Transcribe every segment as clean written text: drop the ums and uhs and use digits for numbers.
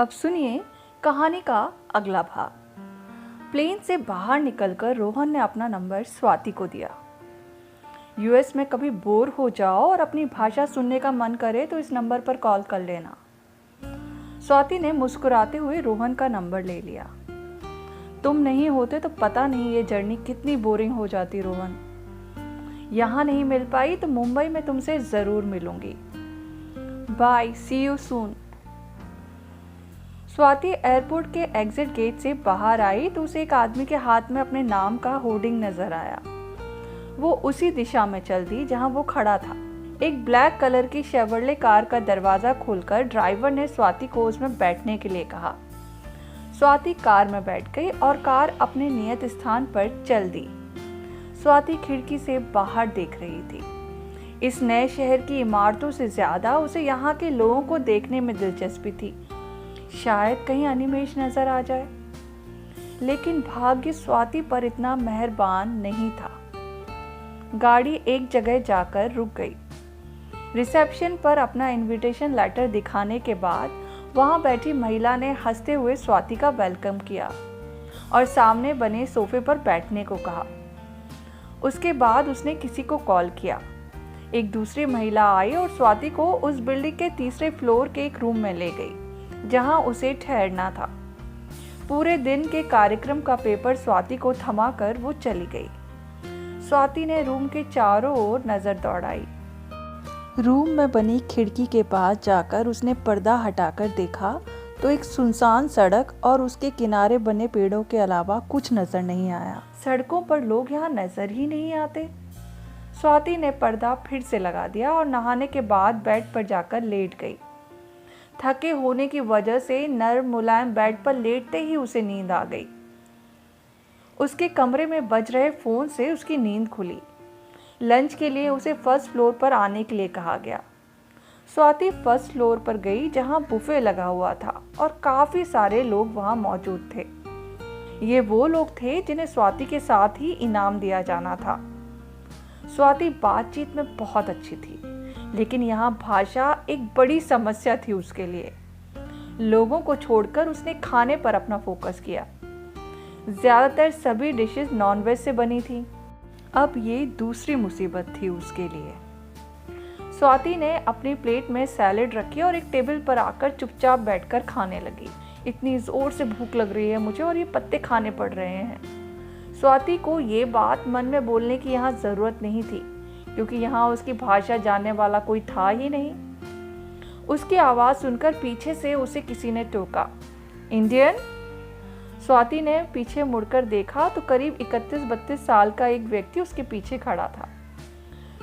अब सुनिए कहानी का अगला भाग। प्लेन से बाहर निकलकर रोहन ने अपना नंबर स्वाति को दिया। यूएस में कभी बोर हो जाओ और अपनी भाषा सुनने का मन करे तो इस नंबर पर कॉल कर लेना। स्वाति ने मुस्कुराते हुए रोहन का नंबर ले लिया। तुम नहीं होते तो पता नहीं ये जर्नी कितनी बोरिंग हो जाती रोहन। यहाँ नहीं मिल पाई तो मुंबई में तुमसे ज़रूर मिलूंगी। Bye, see you soon. Swati airport के एग्जिट गेट से बाहर आई तो उसे एक आदमी के हाथ में अपने नाम का होर्डिंग नजर आया। वो उसी दिशा में चल दी जहां वो खड़ा था। एक ब्लैक कलर की शेवर्ले कार का दरवाजा खोलकर ड्राइवर ने स्वाति को उसमें बैठने के लिए कहा। स्वाति कार में बैठ गई और कार अपने नियत स्थान पर चल दी। स्वाति खिड़की से बाहर देख रही थी। इस नए शहर की इमारतों से ज्यादा उसे यहाँ के लोगों को देखने में दिलचस्पी थी। शायद कहीं एनिमेश नजर आ जाए, लेकिन भाग्य स्वाति पर इतना मेहरबान नहीं था। गाड़ी एक जगह जाकर रुक गई। रिसेप्शन पर अपना इनविटेशन लेटर दिखाने के बाद वहां बैठी महिला ने हंसते हुए स्वाति का वेलकम किया और सामने बने सोफे पर बैठने को कहा। उसके बाद उसने किसी को कॉल किया। एक दूसरी महिला आई और स्वाति को उस बिल्डिंग के तीसरे फ्लोर के एक रूम में ले गई जहां उसे ठहरना था। पूरे दिन के कार्यक्रम का पेपर स्वाति को थमाकर वो चली गई। स्वाति ने रूम के चारों ओर नजर दौड़ाई। रूम में बनी खिड़की के पास जाकर उसने पर्दा हटाकर देखा तो एक सुनसान सड़क और उसके किनारे बने पेड़ों के अलावा कुछ नजर नहीं आया। सड़कों पर लोग यहाँ नजर ही नहीं आते। स्वाति ने पर्दा फिर से लगा दिया और नहाने के बाद बेड पर जाकर लेट गई। थके होने की वजह से नर्म मुलायम बेड पर लेटते ही उसे नींद आ गई। उसके कमरे में बज रहे फोन से उसकी नींद खुली। लंच के लिए उसे फर्स्ट फ्लोर पर आने के लिए कहा गया। स्वाति फर्स्ट फ्लोर पर गई जहां बुफे लगा हुआ था और काफी सारे लोग वहां मौजूद थे। ये वो लोग थे जिन्हें स्वाति के साथ ही इनाम दिया जाना था। स्वाति बातचीत में बहुत अच्छी थी, लेकिन यहाँ भाषा एक बड़ी समस्या थी उसके लिए। लोगों को छोड़कर उसने खाने पर अपना फोकस किया। ज्यादातर सभी डिशेस नॉनवेज से बनी थी। अब ये दूसरी मुसीबत थी उसके लिए। स्वाति ने अपनी प्लेट में सैलेड रखी और एक टेबल पर आकर चुपचाप बैठकर खाने लगी। इतनी जोर से भूख लग रही है मुझे और ये पत्ते खाने पड़ रहे हैं। स्वाति को ये बात मन में बोलने की यहाँ जरूरत नहीं थी, क्योंकि यहाँ उसकी भाषा जानने वाला कोई था ही नहीं। उसकी आवाज़ सुनकर पीछे से उसे किसी ने टोका, इंडियन। स्वाति ने पीछे मुड़कर देखा तो करीब 31-32 साल का एक व्यक्ति उसके पीछे खड़ा था।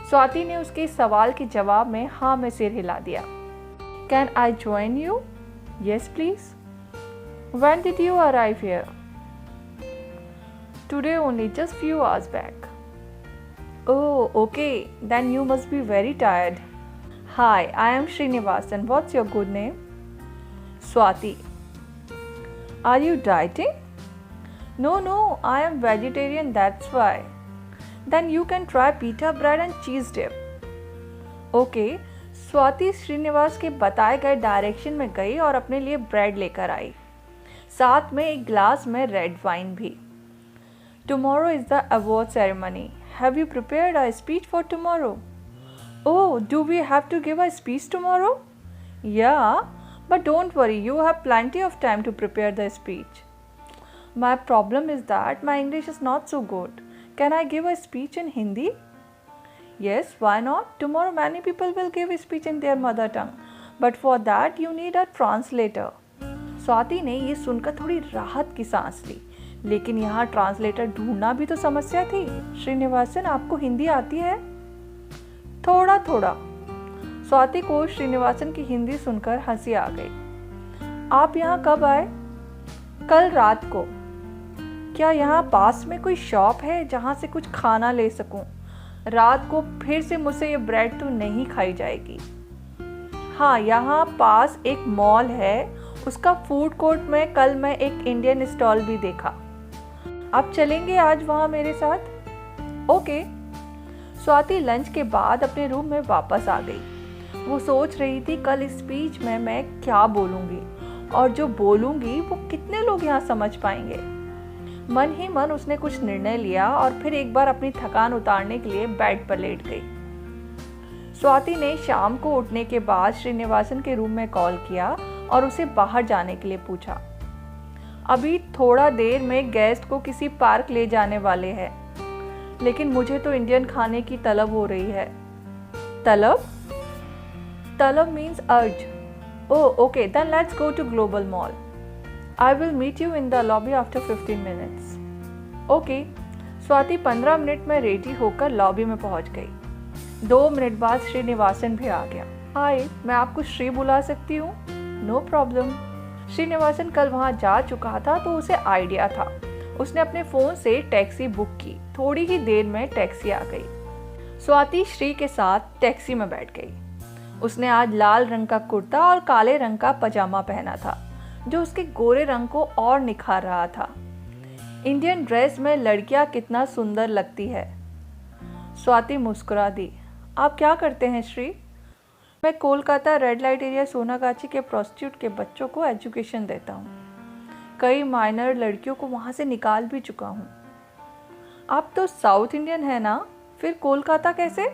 स्वाति ने उसके सवाल के जवाब में हाँ में सिर हिला दिया। Can I join you? Yes please. When did you arrive here? Today only, just few hours back. Oh, okay. Then you must be very tired. Hi, I am Srinivasan. What's your good name? Swati. Are you dieting? No, I am vegetarian, that's why. Then you can try pita bread and cheese dip. Okay. Swati Srinivas के बताए गए direction में गई और अपने लिए bread लेकर आई, साथ में एक ग्लास में रेड वाइन भी। Tomorrow is the award ceremony. Have you prepared a speech for tomorrow? Oh, do we have to give a speech tomorrow? Yeah, but don't worry, you have plenty of time to prepare the speech. My problem is that my English is not so good. Can I give a speech in Hindi? Yes, why not? Tomorrow many people will give a speech in their mother tongue. But for that you need a translator. Swati ने ये सुनकर थोड़ी राहत की सांस ली, लेकिन यहाँ translator ढूंढना भी तो समस्या थी। श्रीनिवासन, आपको हिंदी आती है? थोड़ा थोड़ा। स्वाति को श्रीनिवासन की हिंदी सुनकर हंसी आ गई। आप यहाँ कब आए? कल रात को। क्या यहाँ पास में कोई शॉप है जहाँ से कुछ खाना ले सकूं? रात को फिर से मुझसे ये ब्रेड तो नहीं खाई जाएगी। हाँ, यहाँ पास एक मॉल है, उसका फूड कोर्ट में कल मैं एक इंडियन स्टॉल भी देखा। आप चलेंगे आज वहाँ मेरे साथ? ओके। स्वाति लंच के बाद अपने रूम में वापस आ गई। वो सोच रही थी कल स्पीच में मैं क्या बोलूँगी और जो बोलूँगी वो कितने लोग यहाँ समझ पाएंगे। मन ही मन उसने कुछ निर्णय लिया और फिर एक बार अपनी थकान उतारने के लिए बेड पर लेट गई। स्वाति ने शाम को उठने के बाद श्रीनिवासन के रूम में कॉल किया और उसे बाहर जाने के लिए पूछा। अभी थोड़ा देर में गेस्ट को किसी पार्क ले जाने वाले हैं, लेकिन मुझे तो इंडियन खाने की तलब हो रही है। तलब? तलब मीन्स अर्ज। Oh, okay, then let's go to Global Mall. I will meet you in the lobby after 15 minutes. Okay. Swati 15 minute में रेडी होकर लॉबी में पहुंच गई। 2 मिनट बाद श्रीनिवासन भी आ गया। हाय, मैं आपको श्री बुला सकती हूँ? No problem. श्रीनिवासन कल वहाँ जा चुका था तो उसे आइडिया था। उसने अपने फ़ोन से टैक्सी बुक की। थोड़ी ही देर में टैक्सी आ गई। स्वाति श्री के साथ टैक्सी में बैठ गई। उसने आज लाल रंग का कुर्ता और काले रंग का पजामा पहना था, जो उसके गोरे रंग को और निखार रहा था। इंडियन ड्रेस में लड़कियां कितना सुंदर लगती है। स्वाति मुस्कुरा दी। आप क्या करते हैं श्री? मैं Kolkata red light area Sonagachi के प्रोस्टिट्यूट के बच्चों को एजुकेशन देता हूँ। कई माइनर लड़कियों को वहाँ से निकाल भी चुका हूँ। आप तो साउथ इंडियन है ना, फिर कोलकाता कैसे?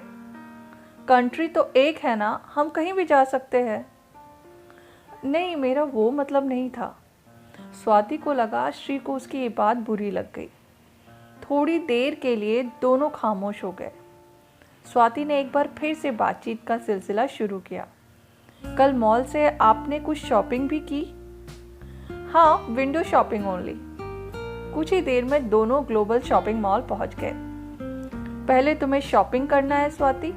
कंट्री तो एक है ना, हम कहीं भी जा सकते हैं। नहीं, मेरा वो मतलब नहीं था। स्वाति को लगा श्री को उसकी ये बात बुरी लग गई। थोड़ी देर के लिए दोनों खामोश हो गए। स्वाति ने एक बार फिर से बातचीत का सिलसिला शुरू किया। कल मॉल से आपने कुछ शॉपिंग भी की? हाँ, विंडो शॉपिंग ओनली। कुछ ही देर में दोनों ग्लोबल शॉपिंग मॉल पहुंच गए। पहले तुम्हें शॉपिंग करना है स्वाति?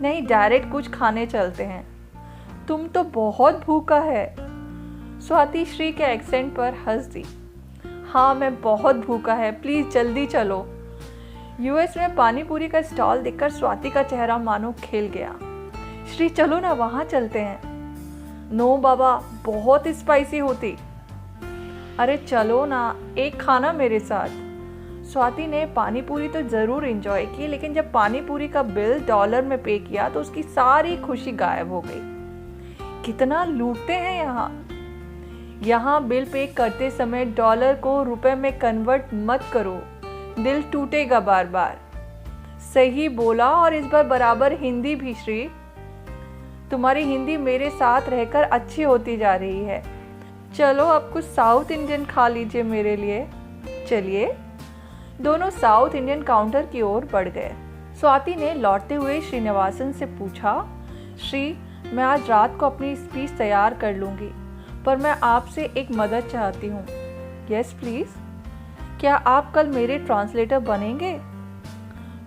नहीं, डायरेक्ट कुछ खाने चलते हैं। तुम तो बहुत भूखा है। स्वाति श्री के एक्सेंट पर हंस दी। हाँ, मैं बहुत भूखा है, प्लीज़ जल्दी चलो। यूएस में पानी पूरी का स्टॉल देखकर स्वाति का चेहरा मानो खिल गया। श्री चलो ना, वहाँ चलते हैं। नो बाबा, बहुत स्पाइसी होती। अरे चलो ना, एक खाना मेरे साथ। स्वाति ने पानी पूरी तो ज़रूर एंजॉय की, लेकिन जब पानी पूरी का बिल डॉलर में पे किया तो उसकी सारी खुशी गायब हो गई। कितना लूटते हैं यहाँ बिल पे करते समय डॉलर को रुपए में कन्वर्ट मत करो, दिल टूटेगा बार बार। सही बोला, और इस बार बराबर हिंदी भी श्री। तुम्हारी हिंदी मेरे साथ रहकर अच्छी होती जा रही है। चलो अब कुछ साउथ इंडियन खा लीजिए मेरे लिए। चलिए। दोनों साउथ इंडियन काउंटर की ओर बढ़ गए। स्वाति ने लौटते हुए श्रीनिवासन से पूछा, श्री, मैं आज रात को अपनी स्पीच तैयार कर लूँगी, पर मैं आपसे एक मदद चाहती हूँ। Yes please. क्या आप कल मेरे ट्रांसलेटर बनेंगे?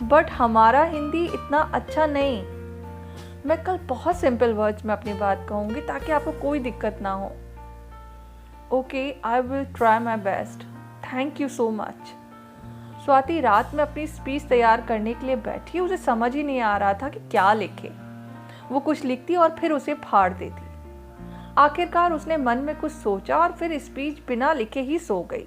बट हमारा हिंदी इतना अच्छा नहीं। मैं कल बहुत सिंपल वर्ड्स में अपनी बात कहूँगी ताकि आपको कोई दिक्कत ना हो। Okay, I will try my best. Thank you so much. Swati रात में अपनी स्पीच तैयार करने के लिए बैठी। उसे समझ ही नहीं आ रहा था कि क्या लिखे। वो कुछ लिखती और फिर उसे फाड़ देती। आखिरकार उसने मन में कुछ सोचा और फिर स्पीच बिना लिखे ही सो गई।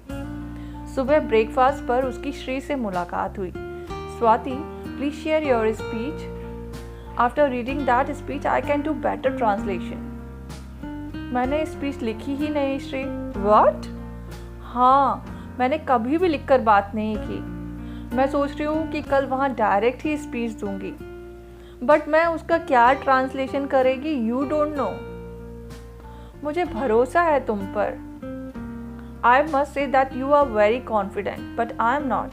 सुबह ब्रेकफास्ट पर उसकी श्री से मुलाकात हुई। Swati, please share your speech. After reading that speech I can do better translation. मैंने स्पीच लिखी ही नहीं श्री। व्हाट? हाँ, मैंने कभी भी लिखकर बात नहीं की। मैं सोच रही हूँ कि कल वहाँ डायरेक्ट ही स्पीच दूंगी, बट मैं उसका क्या ट्रांसलेशन करेगी, यू डोंट नो। मुझे भरोसा है तुम पर। I must say that you are very confident, but I am not.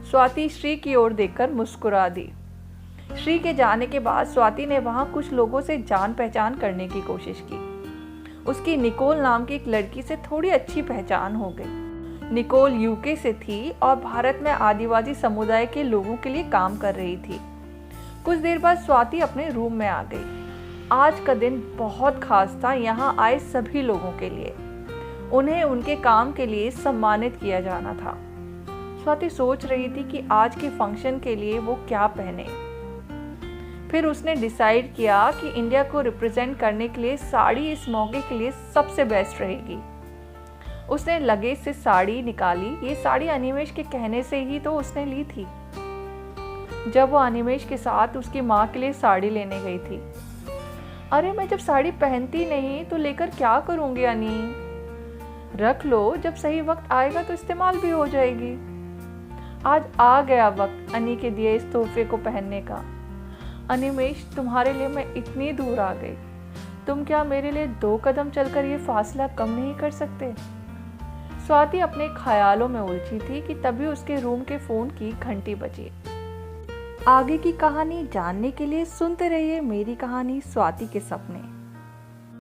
Swati Shri की ओर देखकर मुस्कुरा दी। श्री के जाने के बाद स्वाति ने वहाँ कुछ लोगों से जान पहचान करने की कोशिश की। उसकी निकोल नाम की एक लड़की से थोड़ी अच्छी पहचान हो गई। निकोल यूके से थी और भारत में आदिवासी समुदाय के लोगों के लिए काम कर रही थी। कुछ देर बाद स्वाति अपने रूम में आ गई। आज का दिन बहुत खास था यहाँ आए सभी लोगों के लिए। उन्हें उनके काम के लिए सम्मानित किया जाना था। स्वाति सोच रही थी कि आज के फंक्शन के लिए वो क्या पहने। फिर उसने डिसाइड किया कि इंडिया को रिप्रेजेंट करने के लिए साड़ी इस मौके के लिए सबसे बेस्ट रहेगी। उसने लगेज से साड़ी निकाली। ये साड़ी अनिमेश के कहने से ही तो उसने ली थी, जब वो अनिमेश के साथ उसकी माँ के लिए साड़ी लेने गई थी। अरे मैं जब साड़ी पहनती नहीं तो लेकर क्या करूंगी अनी? रख लो, जब सही वक्त आएगा तो इस्तेमाल भी हो जाएगी। आज आ गया वक्त अनी के दिए इस तोहफे को पहनने का। अनिमेश, तुम्हारे लिए मैं इतनी दूर आ गई, तुम क्या मेरे लिए 2 कदम चलकर ये फासला कम नहीं कर सकते? स्वाति अपने ख्यालों में उलझी थी कि तभी उसके रूम के फोन की घंटी बजी। आगे की कहानी जानने के लिए सुनते रहिए मेरी कहानी स्वाति के सपने।